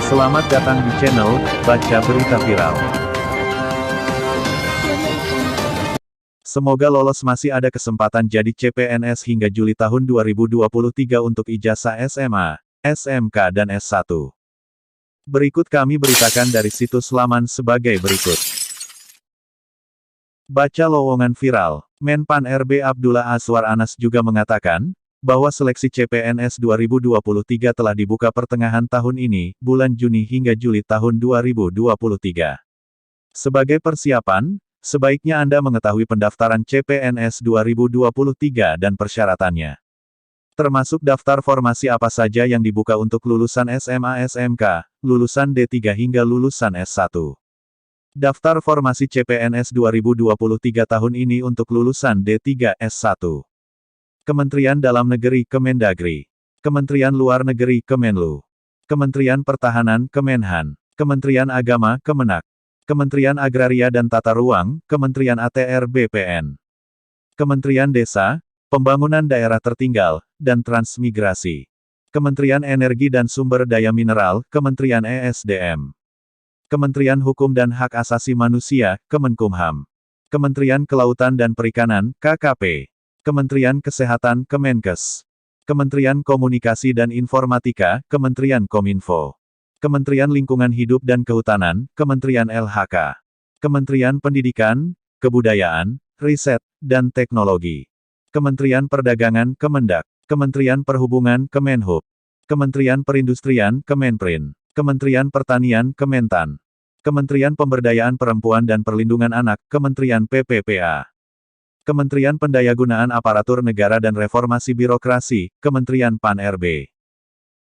Selamat datang di channel Baca Berita Viral. Semoga lolos, masih ada kesempatan jadi CPNS hingga Juli tahun 2023 untuk ijazah SMA, SMK dan S1. Berikut kami beritakan dari situs laman sebagai berikut. Baca lowongan viral. Menpan RB Abdullah Azwar Anas juga mengatakan bahwa seleksi CPNS 2023 telah dibuka pertengahan tahun ini, bulan Juni hingga Juli tahun 2023. Sebagai persiapan, sebaiknya Anda mengetahui pendaftaran CPNS 2023 dan persyaratannya. Termasuk daftar formasi apa saja yang dibuka untuk lulusan SMA SMK, lulusan D3 hingga lulusan S1. Daftar formasi CPNS 2023 tahun ini untuk lulusan D3 S1. Kementerian Dalam Negeri Kemendagri. Kementerian Luar Negeri Kemenlu. Kementerian Pertahanan Kemenhan. Kementerian Agama Kemenak. Kementerian Agraria dan Tata Ruang, Kementerian ATR BPN. Kementerian Desa, Pembangunan Daerah Tertinggal, dan Transmigrasi. Kementerian Energi dan Sumber Daya Mineral, Kementerian ESDM. Kementerian Hukum dan Hak Asasi Manusia, Kemenkumham. Kementerian Kelautan dan Perikanan, KKP. Kementerian Kesehatan Kemenkes. Kementerian Komunikasi dan Informatika, Kementerian Kominfo. Kementerian Lingkungan Hidup dan Kehutanan, Kementerian LHK. Kementerian Pendidikan, Kebudayaan, Riset, dan Teknologi. Kementerian Perdagangan Kemendak. Kementerian Perhubungan Kemenhub. Kementerian Perindustrian Kemenprin. Kementerian Pertanian Kementan. Kementerian Pemberdayaan Perempuan dan Perlindungan Anak, Kementerian PPPA. Kementerian Pendayagunaan Aparatur Negara dan Reformasi Birokrasi, Kementerian Pan-RB.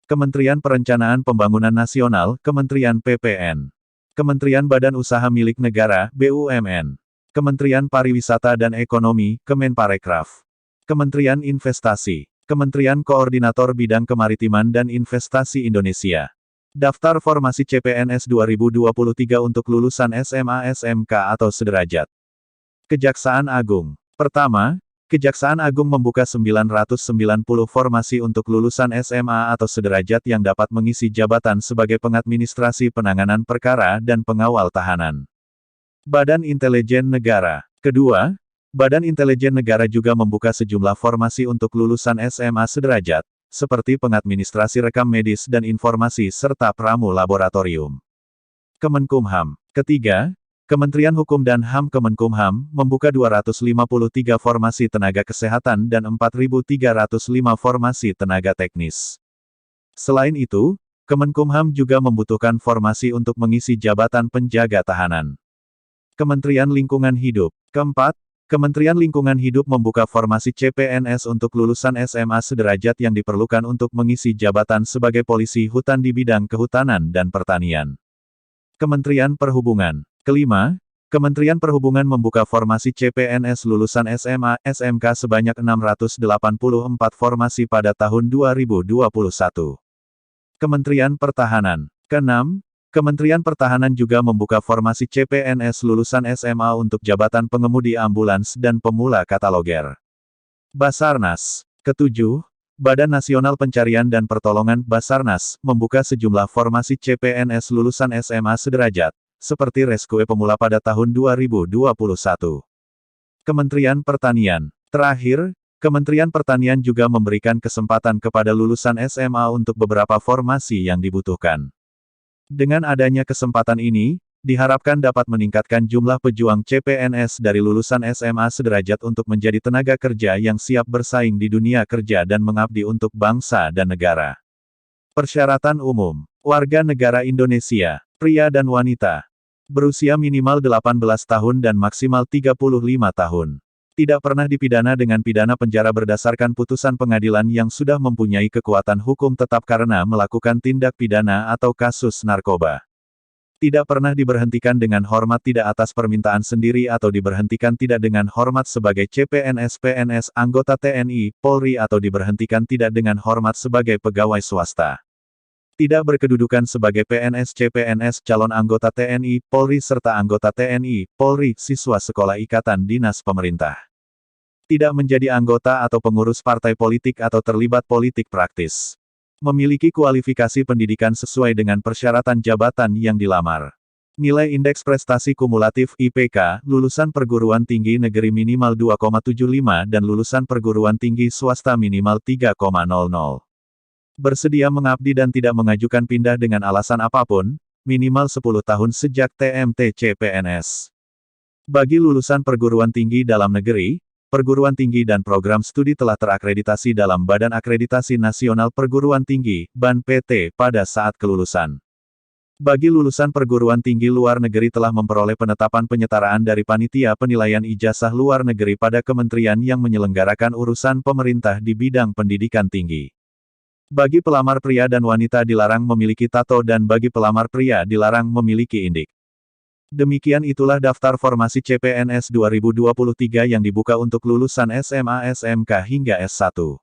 Kementerian Perencanaan Pembangunan Nasional, Kementerian PPN. Kementerian Badan Usaha Milik Negara, BUMN. Kementerian Pariwisata dan Ekonomi, Kemenparekraf. Kementerian Investasi. Kementerian Koordinator Bidang Kemaritiman dan Investasi Indonesia. Daftar formasi CPNS 2023 untuk lulusan SMA SMK atau sederajat. Kejaksaan Agung. Pertama, Kejaksaan Agung membuka 990 formasi untuk lulusan SMA atau sederajat yang dapat mengisi jabatan sebagai pengadministrasi penanganan perkara dan pengawal tahanan. Badan Intelijen Negara. Kedua, Badan Intelijen Negara juga membuka sejumlah formasi untuk lulusan SMA sederajat, seperti pengadministrasi rekam medis dan informasi serta pramu laboratorium. Kemenkumham. Ketiga, Kementerian Hukum dan HAM Kemenkumham membuka 253 formasi tenaga kesehatan dan 4.305 formasi tenaga teknis. Selain itu, Kemenkumham juga membutuhkan formasi untuk mengisi jabatan penjaga tahanan. Kementerian Lingkungan Hidup. Keempat, Kementerian Lingkungan Hidup membuka formasi CPNS untuk lulusan SMA sederajat yang diperlukan untuk mengisi jabatan sebagai polisi hutan di bidang kehutanan dan pertanian. Kementerian Perhubungan. Kelima, Kementerian Perhubungan membuka formasi CPNS lulusan SMA, SMK sebanyak 684 formasi pada tahun 2021. Kementerian Pertahanan. Keenam, Kementerian Pertahanan juga membuka formasi CPNS lulusan SMA untuk jabatan pengemudi ambulans dan pemula kataloger. Basarnas. Ketujuh, Badan Nasional Pencarian dan Pertolongan Basarnas membuka sejumlah formasi CPNS lulusan SMA sederajat, seperti Reskue Pemula pada tahun 2021. Kementerian Pertanian. Terakhir, Kementerian Pertanian juga memberikan kesempatan kepada lulusan SMA untuk beberapa formasi yang dibutuhkan. Dengan adanya kesempatan ini, diharapkan dapat meningkatkan jumlah pejuang CPNS dari lulusan SMA sederajat untuk menjadi tenaga kerja yang siap bersaing di dunia kerja dan mengabdi untuk bangsa dan negara. Persyaratan umum. Warga negara Indonesia. Pria dan wanita. Berusia minimal 18 tahun dan maksimal 35 tahun. Tidak pernah dipidana dengan pidana penjara berdasarkan putusan pengadilan yang sudah mempunyai kekuatan hukum tetap karena melakukan tindak pidana atau kasus narkoba. Tidak pernah diberhentikan dengan hormat tidak atas permintaan sendiri atau diberhentikan tidak dengan hormat sebagai CPNS PNS anggota TNI, Polri atau diberhentikan tidak dengan hormat sebagai pegawai swasta. Tidak berkedudukan sebagai PNS CPNS calon anggota TNI, Polri serta anggota TNI, Polri, siswa sekolah ikatan dinas pemerintah. Tidak menjadi anggota atau pengurus partai politik atau terlibat politik praktis. Memiliki kualifikasi pendidikan sesuai dengan persyaratan jabatan yang dilamar. Nilai Indeks Prestasi Kumulatif (IPK), lulusan perguruan tinggi negeri minimal 2,75 dan lulusan perguruan tinggi swasta minimal 3,00. Bersedia mengabdi dan tidak mengajukan pindah dengan alasan apapun, minimal 10 tahun sejak TMT CPNS. Bagi lulusan perguruan tinggi dalam negeri, perguruan tinggi dan program studi telah terakreditasi dalam Badan Akreditasi Nasional Perguruan Tinggi (BAN-PT) pada saat kelulusan. Bagi lulusan perguruan tinggi luar negeri telah memperoleh penetapan penyetaraan dari Panitia Penilaian Ijazah Luar Negeri pada kementerian yang menyelenggarakan urusan pemerintah di bidang pendidikan tinggi. Bagi pelamar pria dan wanita dilarang memiliki tato dan bagi pelamar pria dilarang memiliki indik. Demikian itulah daftar formasi CPNS 2023 yang dibuka untuk lulusan SMA, SMK hingga S1.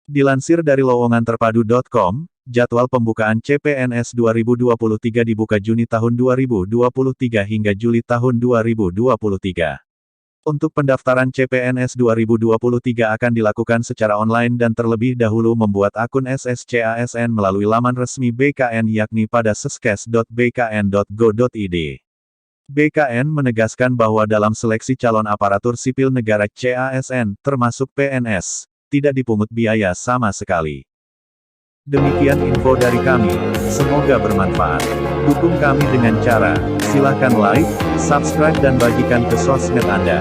Dilansir dari lowonganterpadu.com, jadwal pembukaan CPNS 2023 dibuka Juni tahun 2023 hingga Juli tahun 2023. Untuk pendaftaran CPNS 2023 akan dilakukan secara online dan terlebih dahulu membuat akun SSCASN melalui laman resmi BKN yakni pada seskes.bkn.go.id. BKN menegaskan bahwa dalam seleksi calon aparatur sipil negara CASN, termasuk PNS, tidak dipungut biaya sama sekali. Demikian info dari kami, semoga bermanfaat. Dukung kami dengan cara, silakan like, subscribe dan bagikan ke sosmed Anda.